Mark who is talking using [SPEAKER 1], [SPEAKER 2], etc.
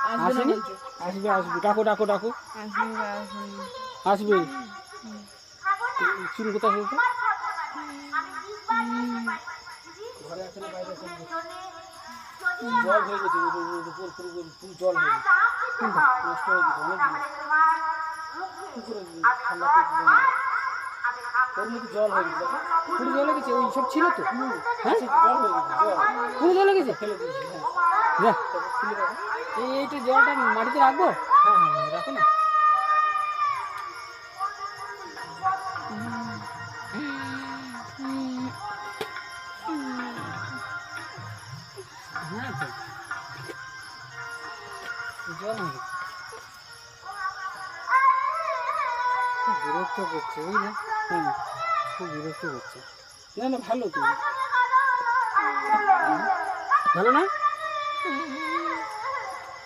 [SPEAKER 1] আসেনি? আসবে আসবে, ডাকো ডাকো ডাকো, আসবে। চুন কোথায় হয়েছে? ঘরে আছে না বাইরে আছে? জল হয়ে গেছে, ফুল জল হয়ে গেছে, নষ্ট হয়ে গেছে অনেক ঠান্ডা, ওর মধ্যে জল হয়ে গেছে, পুরো জল হয়ে গেছে। ওই সব ছিল তো, হ্যাঁ জল হয়ে গেছে, পুরো জল হয়ে গেছে, ফেলে দিয়েছি। হ্যাঁ এইটা জলটা মাটিতে রাখবো? হ্যাঁ হ্যাঁ রাখো না। হ্যাঁ তো জল হয়ে গেছে, বিরক্ত করছে বুঝলে। হ্যাঁ খুব বিরক্ত করছে। না না ভালো, তুমি ভালো না?